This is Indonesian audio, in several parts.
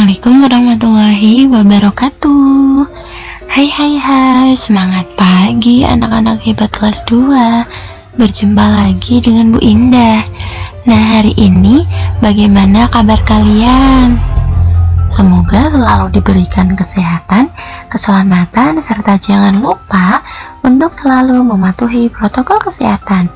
Assalamualaikum warahmatullahi wabarakatuh. Hai, semangat pagi anak-anak hebat kelas 2. Berjumpa lagi dengan Bu Indah. Nah, hari ini bagaimana kabar kalian? Semoga selalu diberikan kesehatan, keselamatan, serta jangan lupa untuk selalu mematuhi protokol kesehatan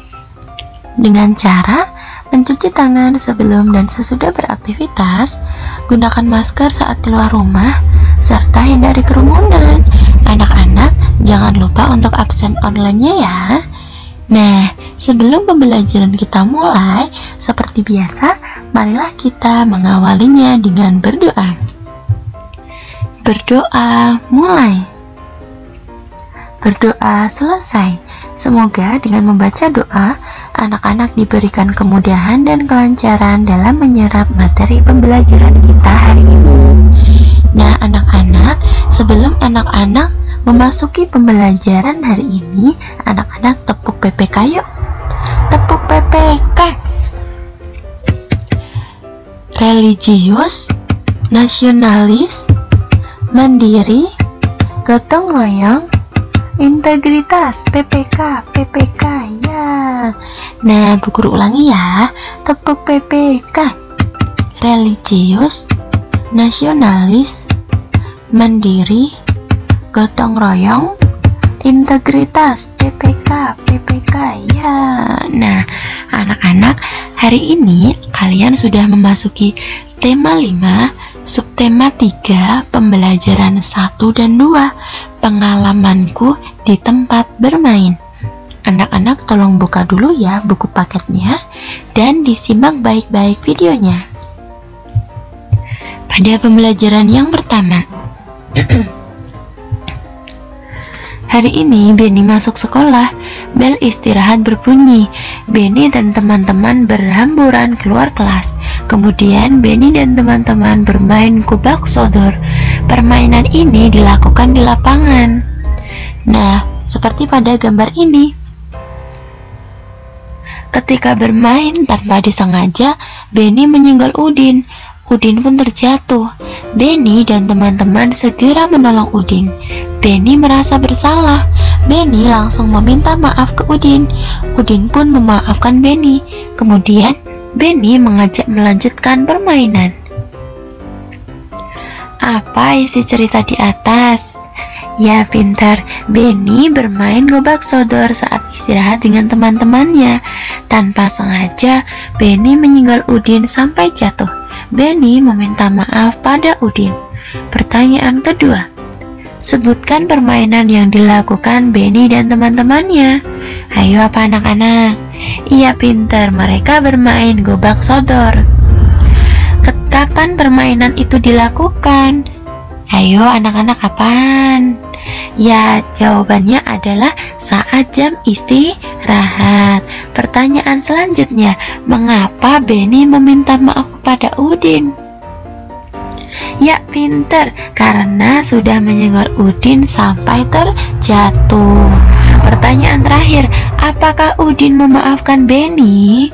dengan cara mencuci tangan sebelum dan sesudah beraktivitas, gunakan masker saat keluar rumah, serta hindari kerumunan. Anak-anak, jangan lupa untuk absen online-nya ya. Nah, sebelum pembelajaran kita mulai, seperti biasa, marilah kita mengawalinya dengan berdoa. Berdoa mulai. Berdoa selesai. Semoga dengan membaca doa, anak-anak diberikan kemudahan dan kelancaran dalam menyerap materi pembelajaran kita hari ini. Nah, anak-anak, sebelum anak-anak memasuki pembelajaran hari ini, anak-anak tepuk PPK yuk. Tepuk PPK. Religius, nasionalis, mandiri, gotong royong, integritas, PPK ya. Nah, Bu Guru ulangi ya. Tepuk PPK. Religius, nasionalis, mandiri, gotong royong, integritas, PPK ya. Nah, anak-anak, hari ini kalian sudah memasuki tema 5, subtema 3, pembelajaran 1 dan 2, pengalamanku di tempat bermain. Anak-anak tolong buka dulu ya buku paketnya dan disimak baik-baik videonya. Pada pembelajaran yang pertama, hari ini Benny masuk sekolah. Bel istirahat berbunyi. Benny dan teman-teman berhamburan keluar kelas. Kemudian Benny dan teman-teman bermain gobak sodor. Permainan ini dilakukan di lapangan. Nah, seperti pada gambar ini. Ketika bermain tanpa disengaja, Benny menyenggol Udin. Udin pun terjatuh. Benny dan teman-teman segera menolong Udin. Benny merasa bersalah. Benny langsung meminta maaf ke Udin. Udin pun memaafkan Benny. Kemudian Benny mengajak melanjutkan permainan. Apa isi cerita di atas? Ya pintar, Benny bermain gobak sodor saat istirahat dengan teman-temannya. Tanpa sengaja, Benny menyenggol Udin sampai jatuh. Benny meminta maaf pada Udin. Pertanyaan kedua, sebutkan permainan yang dilakukan Benny dan teman-temannya. Ayo apa anak-anak? Iya pintar, mereka bermain gobak sodor. Kapan permainan itu dilakukan? Ayo anak-anak, kapan? Ya, jawabannya adalah saat jam istirahat. Pertanyaan selanjutnya, mengapa Benny meminta maaf kepada Udin? Ya pinter, karena sudah menyenggol Udin sampai terjatuh. Pertanyaan terakhir, apakah Udin memaafkan Benny?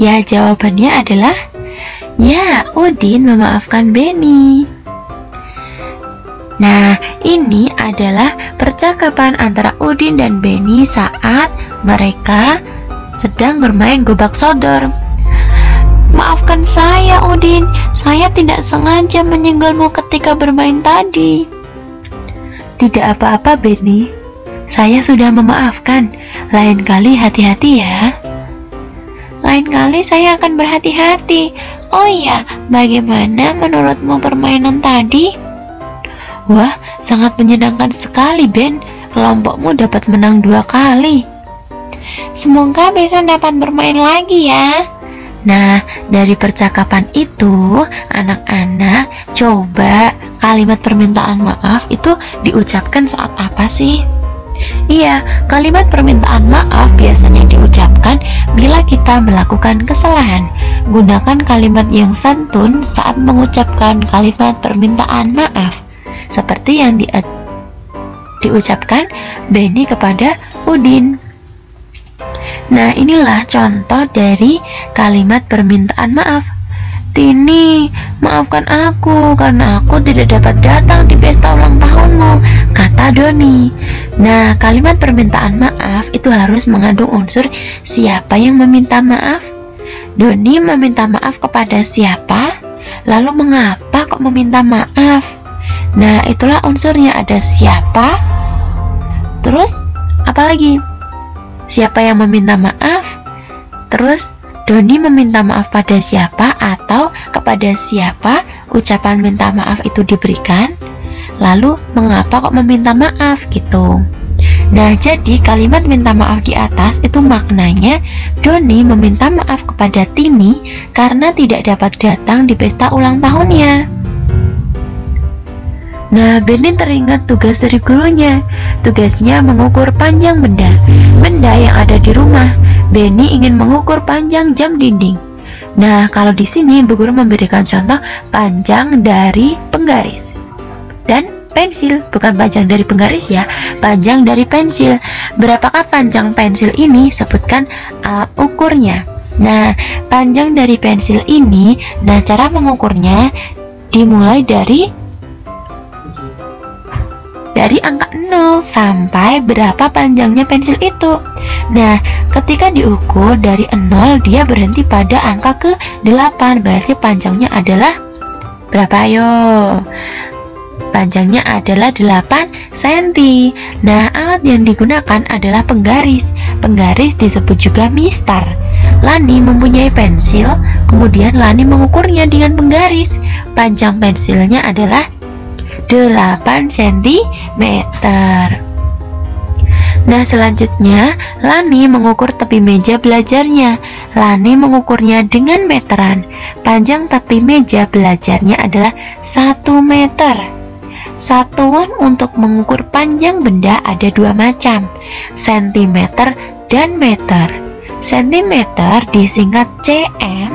Ya, jawabannya adalah ya, Udin memaafkan Benny. Nah, ini adalah percakapan antara Udin dan Benny saat mereka sedang bermain gobak sodor. Maafkan saya, Udin. Saya tidak sengaja menyenggolmu ketika bermain tadi. Tidak apa-apa, Benny. Saya sudah memaafkan. Lain kali hati-hati ya. Lain kali saya akan berhati-hati. Oh iya, bagaimana menurutmu permainan tadi? Wah, sangat menyenangkan sekali, Ben. Kelompokmu dapat menang 2 kali. Semoga besok dapat bermain lagi ya. Nah, dari percakapan itu, anak-anak coba kalimat permintaan maaf itu diucapkan saat apa sih? Iya, kalimat permintaan maaf biasanya diucapkan bila kita melakukan kesalahan. Gunakan kalimat yang santun saat mengucapkan kalimat permintaan maaf, seperti yang diucapkan Benny kepada Udin. Nah, inilah contoh dari kalimat permintaan maaf. Tini, maafkan aku karena aku tidak dapat datang di pesta ulang tahunmu, kata Doni. Nah, kalimat permintaan maaf itu harus mengandung unsur siapa yang meminta maaf. Doni meminta maaf kepada siapa? Lalu mengapa kok meminta maaf? Nah, itulah unsurnya, ada siapa, terus apa lagi? Siapa yang meminta maaf? Terus Doni meminta maaf pada siapa atau kepada siapa ucapan minta maaf itu diberikan? Lalu mengapa kok meminta maaf gitu. Nah, jadi kalimat minta maaf di atas itu maknanya Doni meminta maaf kepada Tini karena tidak dapat datang di pesta ulang tahunnya. Nah, Benny teringat tugas dari gurunya. Tugasnya mengukur panjang benda yang ada di rumah. Benny ingin mengukur panjang jam dinding. Nah, kalau di sini Bu Guru memberikan contoh panjang dari penggaris dan pensil, bukan panjang dari penggaris ya, panjang dari pensil. Berapakah panjang pensil ini? Sebutkan alat ukurnya. Nah, panjang dari pensil ini, nah cara mengukurnya dimulai dari angka 0 sampai berapa panjangnya pensil itu. Nah, ketika diukur dari 0 dia berhenti pada angka ke-8, berarti panjangnya adalah berapa? Ayo, panjangnya adalah 8 cm. Nah, alat yang digunakan adalah penggaris. Penggaris disebut juga mistar. Lani mempunyai pensil, kemudian Lani mengukurnya dengan penggaris. Panjang pensilnya adalah 8 cm. Nah, selanjutnya Lani mengukur tepi meja belajarnya. Lani mengukurnya dengan meteran. Panjang tepi meja belajarnya adalah 1 meter. Satuan untuk mengukur panjang benda ada dua macam, sentimeter dan meter. Sentimeter disingkat cm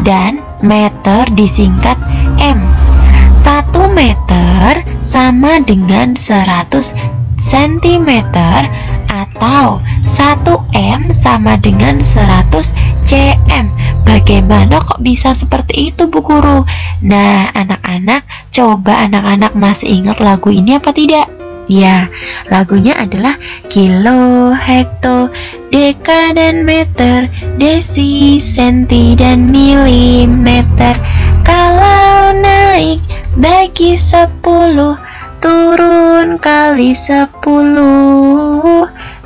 dan meter disingkat m. 1 meter sama dengan 100 cm atau 1 m sama dengan 100 cm. Bagaimana kok bisa seperti itu, Bu Guru? Nah, anak-anak, coba anak-anak masih ingat lagu ini apa tidak? Ya, lagunya adalah kilo, hekto, deka dan meter, desi, senti dan milimeter. Kalau naik bagi 10, turun kali 10.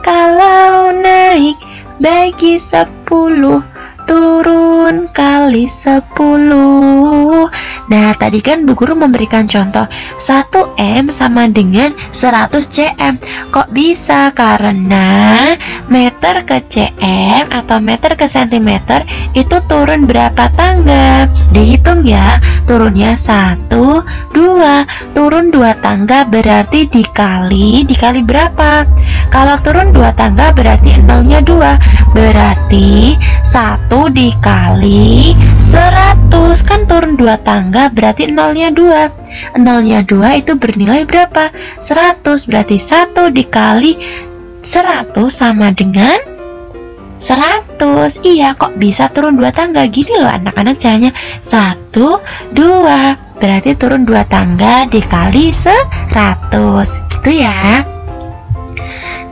Kalau naik bagi 10, turun kali 10. Nah, tadi kan Bu Guru memberikan contoh 1 M sama dengan 100 cm. Kok bisa? Karena meter ke cm atau meter ke sentimeter itu turun berapa tangga? Dihitung ya, turunnya 1, 2. Turun 2 tangga berarti dikali berapa? Kalau turun 2 tangga berarti nolnya 2. Berarti 1 dikali 100, kan turun 2 tangga berarti nolnya 2. Nolnya 2 itu bernilai berapa? 100. Berarti 1 dikali 100 sama dengan 100. Iya, kok bisa turun 2 tangga? Gini loh anak-anak caranya. 1, 2. Berarti turun 2 tangga dikali 100. Gitu ya.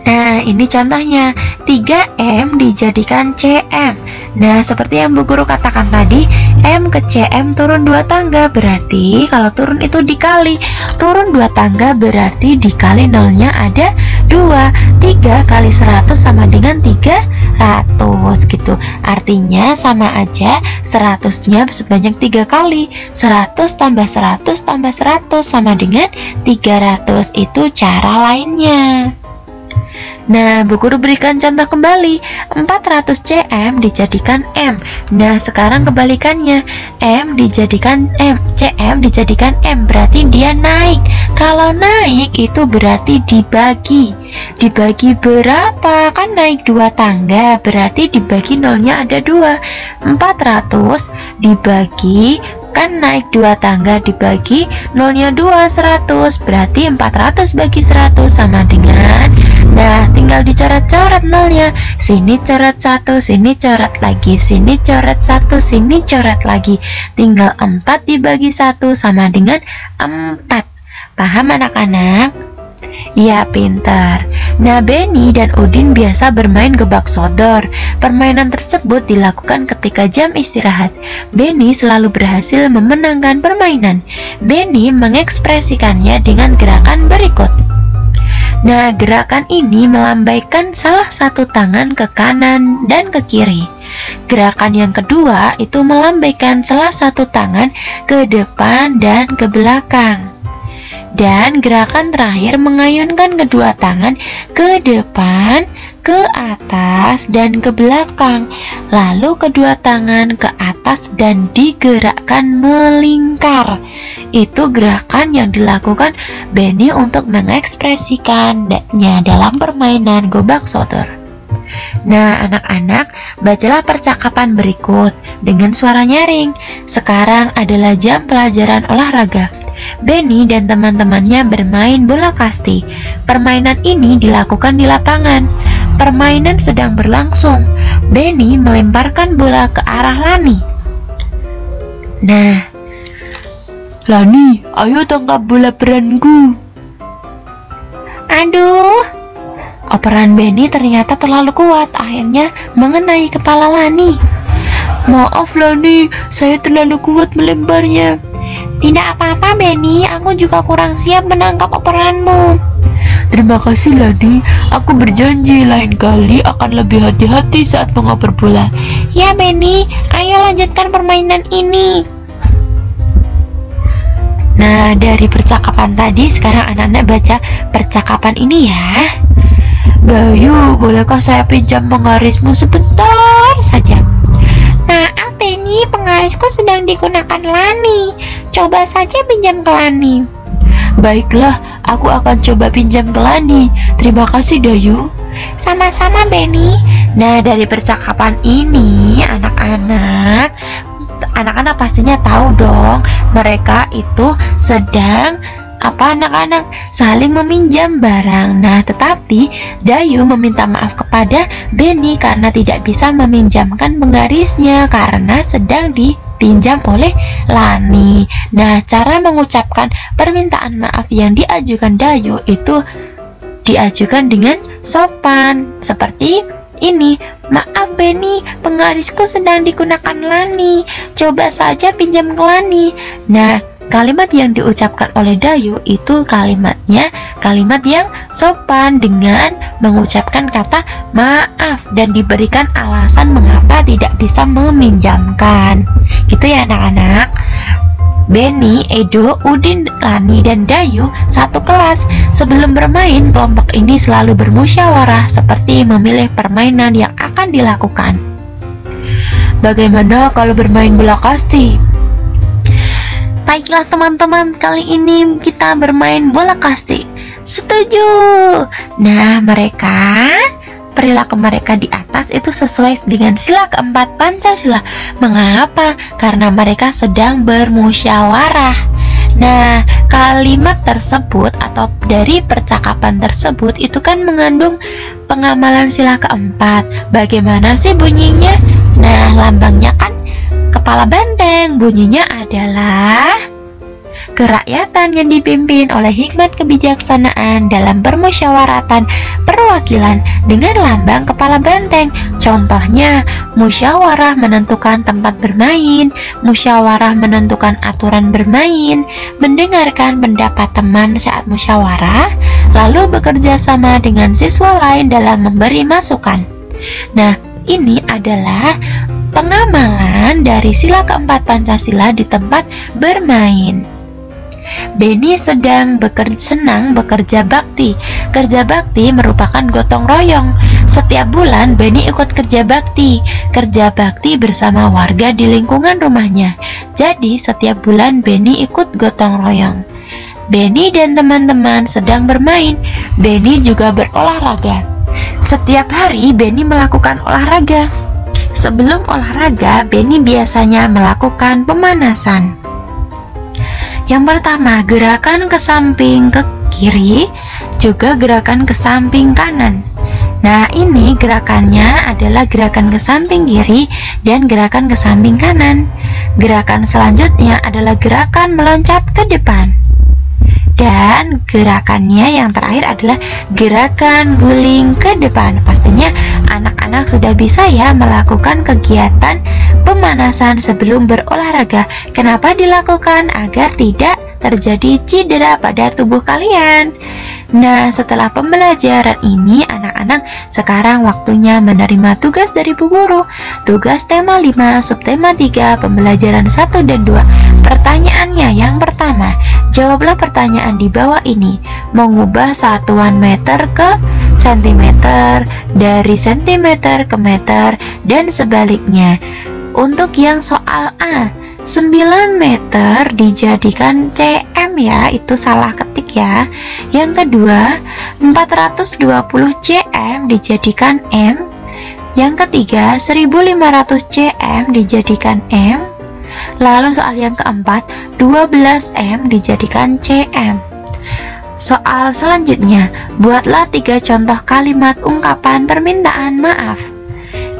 Nah, ini contohnya 3M dijadikan CM. Nah, seperti yang Bu Guru katakan tadi, M ke CM turun 2 tangga. Berarti kalau turun itu dikali. Turun 2 tangga berarti dikali nolnya ada 2. 3 kali 100 sama dengan 300 gitu. Artinya sama aja 100-nya sebanyak 3 kali. 100 tambah 100 tambah 100 sama dengan 300. Itu cara lainnya. Nah, Bu Guru berikan contoh kembali. 400 cm dijadikan M. Nah, sekarang kebalikannya. M dijadikan M, cm dijadikan M, berarti dia naik. Kalau naik itu berarti dibagi. Dibagi berapa? Kan naik 2 tangga, berarti dibagi nolnya ada 2. 400 dibagi, kan naik 2 tangga dibagi nolnya 2, 100. Berarti 400 bagi 100 sama dengan Nah, tinggal dicoret-coret nolnya. Sini coret 1, sini coret lagi, sini coret 1, sini coret lagi. Tinggal 4 dibagi 1 sama dengan 4. Paham anak-anak? Ya, pintar. Nah, Benny dan Udin biasa bermain gebak sodor. Permainan tersebut dilakukan ketika jam istirahat. Benny selalu berhasil memenangkan permainan. Benny mengekspresikannya dengan gerakan berikut. Nah, gerakan ini melambaikan salah satu tangan ke kanan dan ke kiri. Gerakan yang kedua itu melambaikan salah satu tangan ke depan dan ke belakang. Dan gerakan terakhir mengayunkan kedua tangan ke depan, ke atas, dan ke belakang. Lalu kedua tangan ke atas dan digerakkan melingkar. Itu gerakan yang dilakukan Benny untuk mengekspresikannya dalam permainan gobak sodor. Nah, anak-anak, bacalah percakapan berikut dengan suara nyaring. Sekarang adalah jam pelajaran olahraga. Benny dan teman-temannya bermain bola kasti. Permainan ini dilakukan di lapangan. Permainan sedang berlangsung. Benny melemparkan bola ke arah Lani. Nah, Lani, ayo tangkap bola peranku. Aduh, operan Benny ternyata terlalu kuat, akhirnya mengenai kepala Lani. Maaf Lani, saya terlalu kuat melemparnya. Tidak apa-apa Benny, aku juga kurang siap menangkap operanmu. Terima kasih Lani, aku berjanji lain kali akan lebih hati-hati saat mengoper bola. Ya Benny, ayo lanjutkan permainan ini. Nah, dari percakapan tadi, sekarang anak-anak baca percakapan ini ya. Dayu, bolehkah saya pinjam penggarismu sebentar saja? Maaf Benny, penggarisku sedang digunakan Lani. Coba saja pinjam ke Lani. Baiklah, aku akan coba pinjam ke Lani. Terima kasih Dayu. Sama-sama Benny. Nah, dari percakapan ini anak-anak pastinya tahu dong, mereka itu sedang anak-anak saling meminjam barang. Nah, tetapi Dayu meminta maaf kepada Benny karena tidak bisa meminjamkan penggarisnya karena sedang dipinjam oleh Lani. Nah, cara mengucapkan permintaan maaf yang diajukan Dayu itu diajukan dengan sopan seperti ini. Maaf Benny, penggarisku sedang digunakan Lani. Coba saja pinjam ke Lani. Nah, kalimat yang diucapkan oleh Dayu itu kalimatnya kalimat yang sopan dengan mengucapkan kata maaf dan diberikan alasan mengapa tidak bisa meminjamkan. Gitu ya anak-anak. Benny, Edo, Udin, Lani, dan Dayu satu kelas. Sebelum bermain, kelompok ini selalu bermusyawarah seperti memilih permainan yang akan dilakukan. Bagaimana kalau bermain bola kasti? Baiklah teman-teman, kali ini kita bermain bola kasti. Setuju. Nah, perilaku mereka di atas itu sesuai dengan sila keempat Pancasila. Mengapa? Karena mereka sedang bermusyawarah. Nah, kalimat tersebut atau dari percakapan tersebut itu kan mengandung pengamalan sila keempat. Bagaimana sih bunyinya? Nah, lambangnya kan kepala banteng. Bunyinya adalah kerakyatan yang dipimpin oleh hikmat kebijaksanaan dalam permusyawaratan perwakilan dengan lambang kepala banteng. Contohnya, musyawarah menentukan tempat bermain, musyawarah menentukan aturan bermain, mendengarkan pendapat teman saat musyawarah, lalu bekerja sama dengan siswa lain dalam memberi masukan. Nah, ini adalah pengamalan dari sila keempat Pancasila di tempat bermain. Benny sedang senang bekerja bakti. Kerja bakti merupakan gotong royong. Setiap bulan Benny ikut kerja bakti. Kerja bakti bersama warga di lingkungan rumahnya. Jadi setiap bulan Benny ikut gotong royong. Benny dan teman-teman sedang bermain. Benny juga berolahraga. Setiap hari Benny melakukan olahraga. Sebelum olahraga, Benny biasanya melakukan pemanasan. Yang pertama, gerakan ke samping ke kiri, juga gerakan ke samping kanan. Nah, ini gerakannya adalah gerakan ke samping kiri dan gerakan ke samping kanan. Gerakan selanjutnya adalah gerakan meloncat ke depan. Dan gerakannya yang terakhir adalah gerakan guling ke depan. Pastinya anak-anak sudah bisa ya melakukan kegiatan pemanasan sebelum berolahraga. Kenapa dilakukan? Agar tidak terjadi cedera pada tubuh kalian. Nah, setelah pembelajaran ini, anak-anak sekarang waktunya menerima tugas dari Bu Guru. Tugas tema 5, subtema 3, pembelajaran 1 dan 2. Pertanyaannya yang pertama, jawablah pertanyaan di bawah ini. Mengubah satuan meter ke sentimeter, dari sentimeter ke meter, dan sebaliknya. Untuk yang soal A, 9 meter dijadikan cm ya, itu salah ketik ya. Yang kedua, 420 cm dijadikan m. Yang ketiga, 1500 cm dijadikan m. Lalu soal yang keempat, 12 m dijadikan cm. Soal selanjutnya, buatlah 3 contoh kalimat ungkapan permintaan maaf.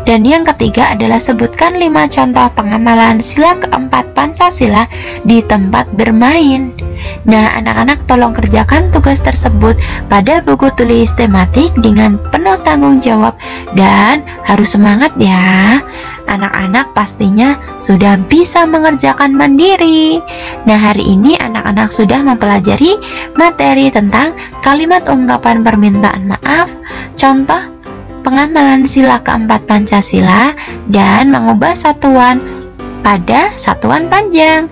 Dan yang ketiga adalah sebutkan 5 contoh pengamalan sila keempat Pancasila di tempat bermain. Nah, anak-anak tolong kerjakan tugas tersebut pada buku tulis tematik dengan penuh tanggung jawab dan harus semangat ya. Anak-anak pastinya sudah bisa mengerjakan mandiri. Nah, hari ini anak-anak sudah mempelajari materi tentang kalimat ungkapan permintaan maaf, contoh pengamalan sila keempat Pancasila, dan mengubah satuan pada satuan panjang.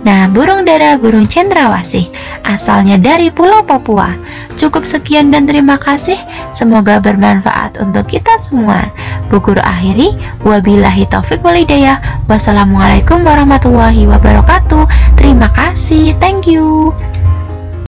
Nah, burung dara burung cendrawasih asalnya dari Pulau Papua. Cukup sekian dan terima kasih. Semoga bermanfaat untuk kita semua. Bu Guru akhiri, wabillahi taufiq wal hidayah. Wassalamualaikum warahmatullahi wabarakatuh. Terima kasih. Thank you.